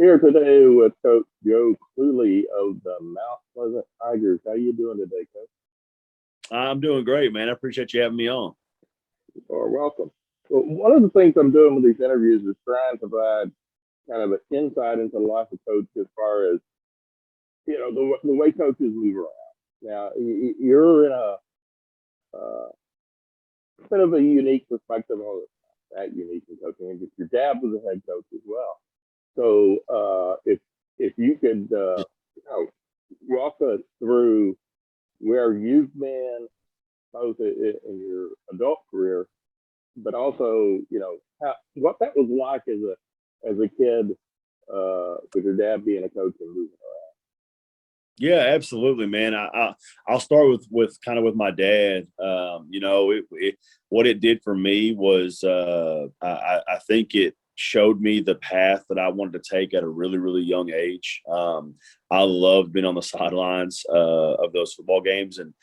Here today with Coach Joe Cluley of the Mount Pleasant Tigers. How you doing today, Coach? I'm doing great, man. I appreciate you having me on. You're welcome. Well, one of the things I'm doing with these interviews is trying to provide kind of an insight into the life of coach as far as the way coaches move around. Now you're in a uh, bit of a unique perspective on that unique in coaching, because your dad was a head coach as well. So if you could walk us through where you've been both in your adult career, but also what that was like as a kid with your dad being a coach and moving Yeah, absolutely, man. I'll start with kind of with my dad. What it did for me was I think it showed me the path that I wanted to take at a really really young age. I loved being on the sidelines of those football games, and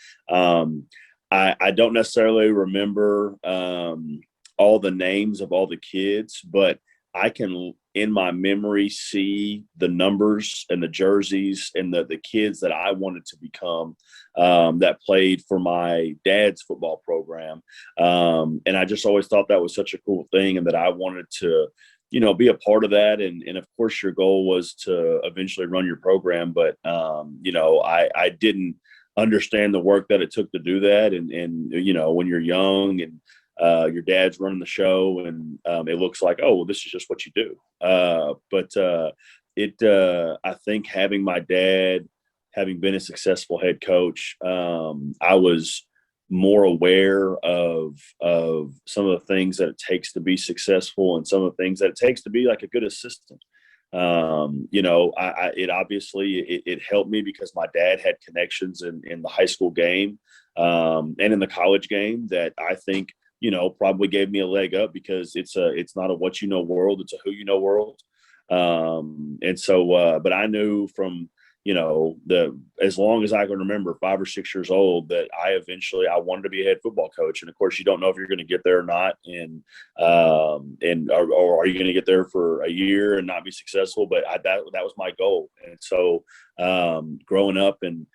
I don't necessarily remember all the names of all the kids, but I can in my memory see the numbers and the jerseys and the kids that I wanted to become that played for my dad's football program. And I just always thought that was such a cool thing, and that I wanted to, be a part of that. And of course, your goal was to eventually run your program. But, I didn't understand the work that it took to do that. And when you're young and your dad's running the show, and it looks like, oh, well, this is just what you do. I think having my dad, having been a successful head coach, I was more aware of some of the things that it takes to be successful, and some of the things that it takes to be like a good assistant. It obviously it helped me because my dad had connections in the high school game and in the college game that I think probably gave me a leg up, because it's not a what you know world, it's a who you know world. But I knew from, as long as I can remember, 5 or 6 years old, that I wanted to be a head football coach. And of course, you don't know if you're going to get there or not. Or are you going to get there for a year and not be successful? But that was my goal. And so, growing up and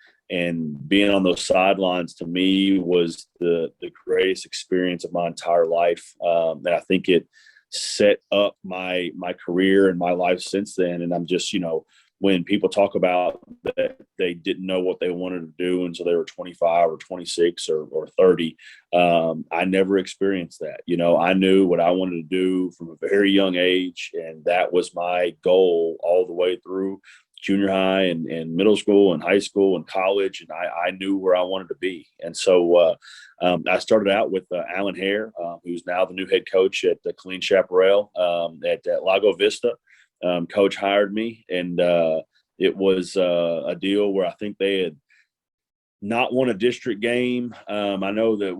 being on those sidelines, to me, was the greatest experience of my entire life. And I think it set up my career and my life since then. And I'm just, when people talk about that they didn't know what they wanted to do until they were 25 or 26 or 30, I never experienced that. I knew what I wanted to do from a very young age, and that was my goal all the way through junior high and middle school and high school and college. And I knew where I wanted to be. And so I started out with Alan Hare, who's now the new head coach at the Clean Chaparral at Lago Vista. Coach hired me, and it was a deal where I think they had not won a district game. I know that it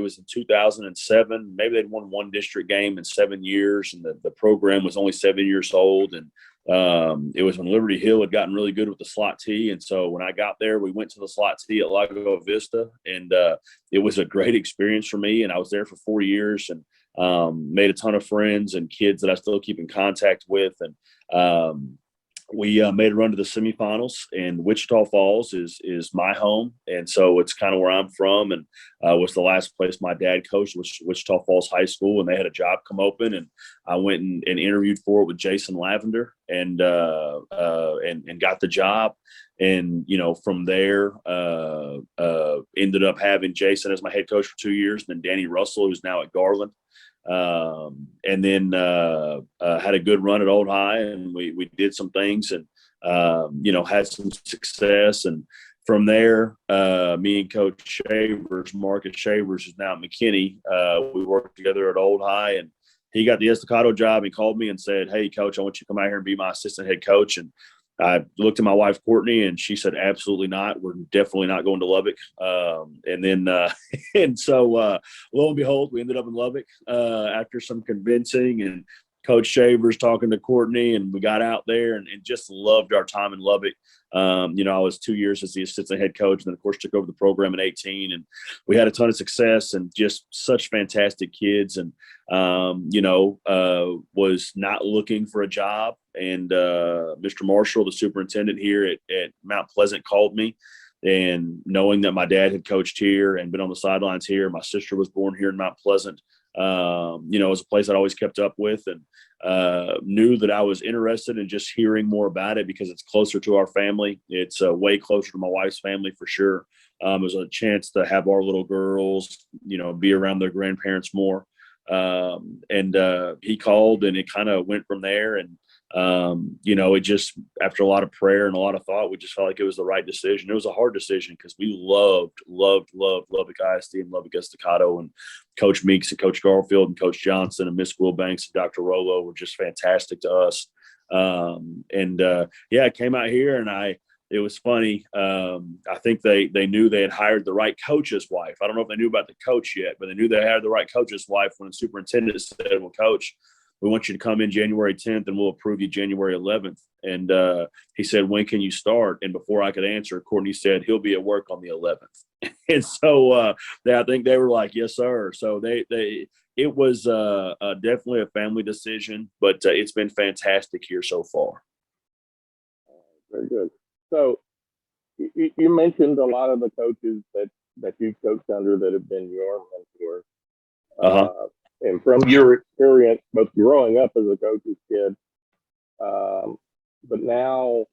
was in 2007. Maybe they'd won one district game in 7 years, and the program was only 7 years old. And it was when Liberty Hill had gotten really good with the slot T. And so when I got there, we went to the slot T at Lago Vista, and it was a great experience for me. And I was there for 4 years, and made a ton of friends and kids that I still keep in contact with. And we made a run to the semifinals, and Wichita Falls is my home. And so it's kind of where I'm from, and was the last place my dad coached, was Wichita Falls High School. And they had a job come open, and I went and interviewed for it with Jason Lavender, and got the job. And, from there, ended up having Jason as my head coach for 2 years, and then Danny Russell, who's now at Garland. And then had a good run at Old High, and we did some things, and had some success. And from there, me and Coach Shavers, Marcus Shavers, who's now at McKinney, we worked together at Old High, and he got the Estacado job. He called me and said, "Hey, Coach, I want you to come out here and be my assistant head coach." And I looked at my wife, Courtney, and she said, "Absolutely not. We're definitely not going to Lubbock." And so lo and behold, we ended up in Lubbock after some convincing. And Coach Shavers, talking to Courtney, and we got out there and just loved our time in Lubbock. I was 2 years as the assistant head coach, and then of course took over the program in 18, and we had a ton of success and just such fantastic kids. And was not looking for a job, and Mr. Marshall, the superintendent here at Mount Pleasant, called me. And knowing that my dad had coached here and been on the sidelines here, my sister was born here in Mount Pleasant. It was a place I'd always kept up with, and knew that I was interested in just hearing more about it because it's closer to our family. It's way closer to my wife's family for sure. It was a chance to have our little girls, be around their grandparents more. He called, and it kind of went from there. And it just, after a lot of prayer and a lot of thought, we just felt like it was the right decision. It was a hard decision because we loved Lubbock ISD and Lubbock Estacado, and Coach Meeks and Coach Garfield and Coach Johnson and Miss Wilbanks and Dr. Rolo were just fantastic to us. I came out here, and it was funny. I think they knew they had hired the right coach's wife. I don't know if they knew about the coach yet, but they knew they had the right coach's wife when the superintendent said, "Well, Coach, we want you to come in January 10th, and we'll approve you January 11th. And he said, "When can you start?" And before I could answer, Courtney said, "He'll be at work on the 11th." And so I think they were like, "Yes, sir." So it was definitely a family decision, but it's been fantastic here so far. Very good. So you mentioned a lot of the coaches that you coached under that have been your mentors. And from your experience, both growing up as a coach's kid, but now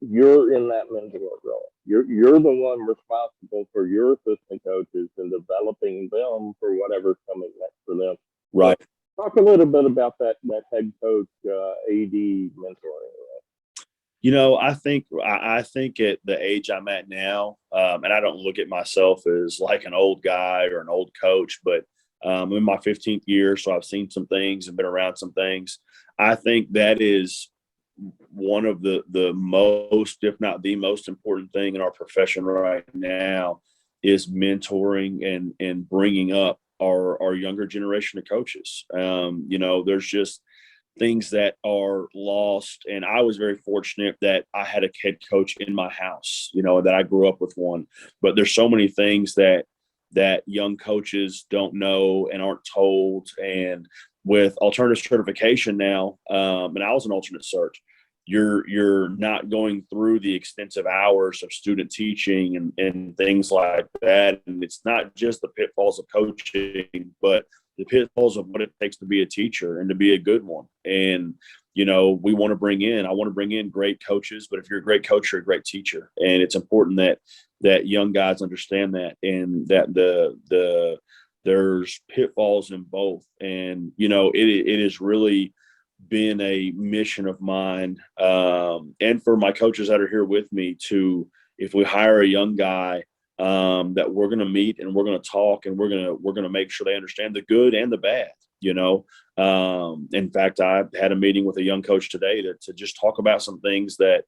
you're in that mentor role. You're the one responsible for your assistant coaches and developing them for whatever's coming next for them. Right. So talk a little bit about that head coach AD mentoring role. I think at the age I'm at now, and I don't look at myself as like an old guy or an old coach, but I'm in my 15th year, so I've seen some things and been around some things. I think that is one of the most, if not the most important thing in our profession right now, is mentoring and bringing up our younger generation of coaches. There's just things that are lost, and I was very fortunate that I had a head coach in my house, that I grew up with one. But there's so many things that young coaches don't know and aren't told. And with alternative certification now, and I was an alternate cert, you're not going through the extensive hours of student teaching and things like that. And it's not just the pitfalls of coaching, but the pitfalls of what it takes to be a teacher and to be a good one. And I want to bring in great coaches, but if you're a great coach, you're a great teacher. And it's important that young guys understand that, and that there's pitfalls in both. And it has really been a mission of mine, and for my coaches that are here with me, to, if we hire a young guy, that we're going to meet and we're going to talk, and we're going to make sure they understand the good and the bad. In fact, I had a meeting with a young coach today to just talk about some things that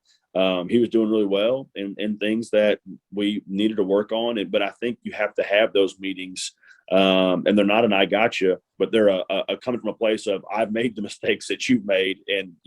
he was doing really well, and things that we needed to work on. But I think you have to have those meetings, and they're not an "I got you," but they're a coming from a place of, "I've made the mistakes that you've made, and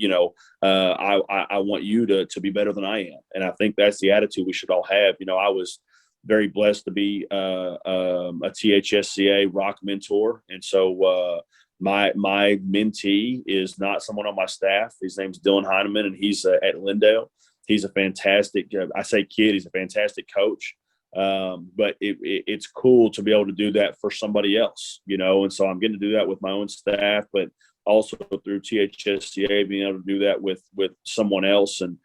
I want you to be better than I am." And I think that's the attitude we should all have. I was very blessed to be a txhsfb rock mentor, and so my mentee is not someone on my staff. His name's Dylan Heineman, and he's at Lindale. He's a fantastic, I say kid, he's a fantastic coach. But it's cool to be able to do that for somebody else, and so I'm getting to do that with my own staff, but also through txhsfb, being able to do that with someone else. And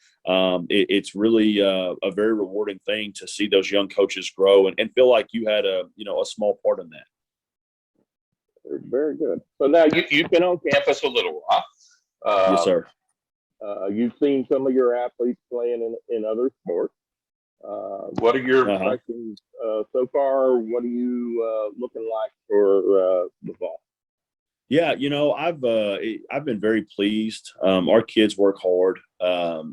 it's really a very rewarding thing to see those young coaches grow and feel like you had a small part in that. Very good. So now you've been on campus a little while. Yes, sir. You've seen some of your athletes playing in other sports. What are your impressions so far? What are you looking like for the fall? Yeah, I've been very pleased. Our kids work hard. Our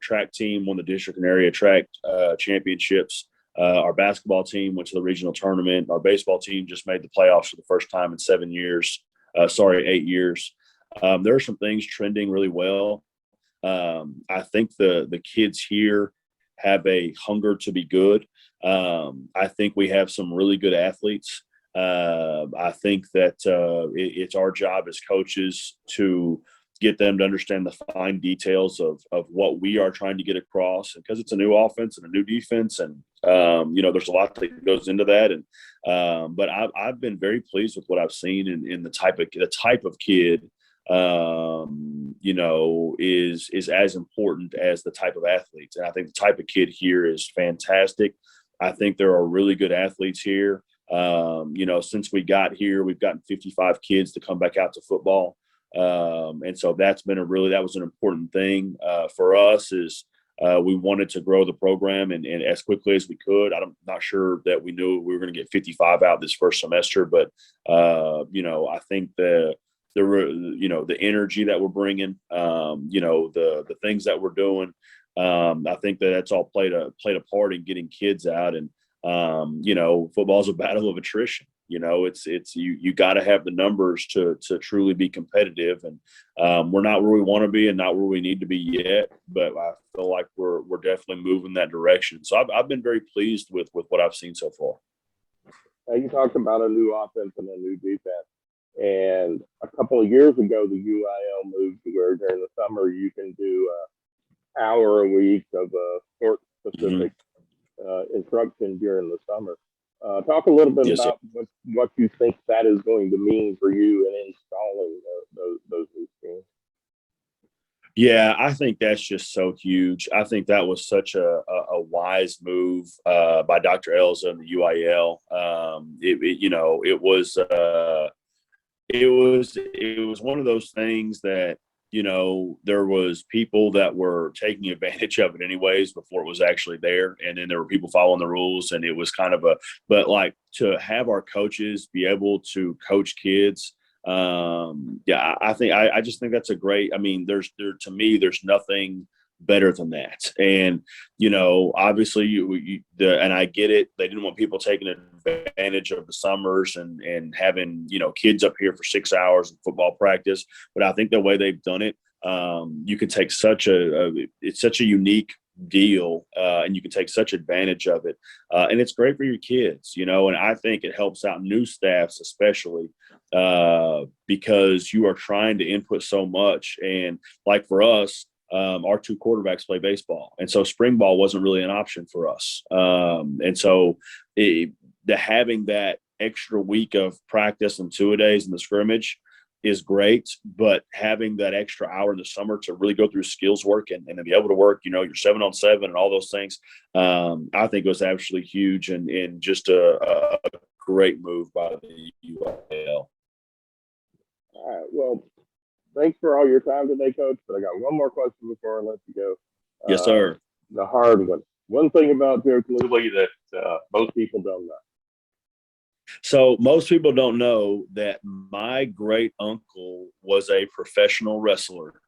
track team won the district and area track championships. Our basketball team went to the regional tournament. Our baseball team just made the playoffs for the first time in 7 years. sorry, 8 years. There are some things trending really well. I think the kids here have a hunger to be good. I think we have some really good athletes. I think that it's our job as coaches to get them to understand the fine details of what we are trying to get across, because it's a new offense and a new defense, and there's a lot that goes into that. And but I've been very pleased with what I've seen in the type of kid is as important as the type of athletes. And I think the type of kid here is fantastic. I think there are really good athletes here. Since we got here, we've gotten 55 kids to come back out to football. And so that was an important thing for us is we wanted to grow the program and as quickly as we could. I'm not sure that we knew we were going to get 55 out this first semester, but I think the energy that we're bringing, the things that we're doing, I think that's all played a part in getting kids out. And football's a battle of attrition. It's you got to have the numbers to truly be competitive, and we're not where we want to be and not where we need to be yet, but I feel like we're definitely moving that direction. So I've been very pleased with what I've seen so far. You talked about a new offense and a new defense, and a couple of years ago the UIL moved to where during the summer you can do an hour a week of sport specific instruction during the summer. Talk a little bit about what you think that is going to mean for you in installing those new schemes. Yeah, I think that's just so huge. I think that was such a wise move by Dr. Elza and the UIL. It was one of those things that there was people that were taking advantage of it anyways before it was actually there. And then there were people following the rules, and it was kind of but like to have our coaches be able to coach kids. I just think that's a great, to me, there's nothing better than that. And, obviously and I get it. They didn't want people taking advantage of the summers and having, kids up here for 6 hours of football practice. But I think the way they've done it, you can take it's such a unique deal, and you can take such advantage of it. And it's great for your kids, and I think it helps out new staffs, especially because you are trying to input so much. And like for us, our two quarterbacks play baseball, and so spring ball wasn't really an option for us. And so having that extra week of practice and two-a-days in the scrimmage is great, but having that extra hour in the summer to really go through skills work and to be able to work, your 7-on-7 and all those things, I think it was absolutely huge and just a great move by the UIL. All right. Well, thanks for all your time today, Coach. But I got one more question before I let you go. Yes, sir. The hard one. One thing about Joe Cluley that most people don't know. So most people don't know that my great uncle was a professional wrestler,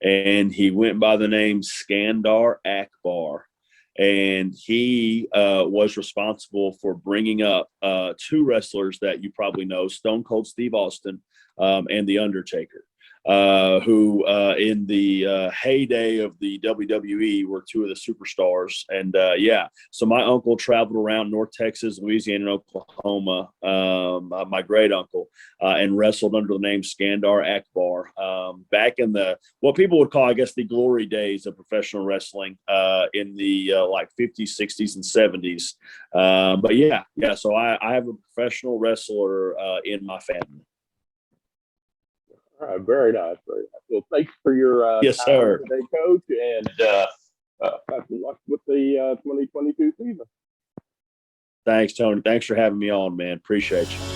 and he went by the name Skandar Akbar. And he was responsible for bringing up two wrestlers that you probably know, Stone Cold Steve Austin and The Undertaker, who in the heyday of the WWE were two of the superstars. And so my uncle traveled around North Texas, Louisiana, and Oklahoma, my great uncle, and wrestled under the name Skandar Akbar back in what people would call, I guess, the glory days of professional wrestling in the 50s, 60s, and 70s. So I have a professional wrestler in my family. All right, very nice, very nice. Well, thanks for your yes, time sir. today, Coach, and best of luck with the 2022 season. Thanks, Tony. Thanks for having me on, man. Appreciate you.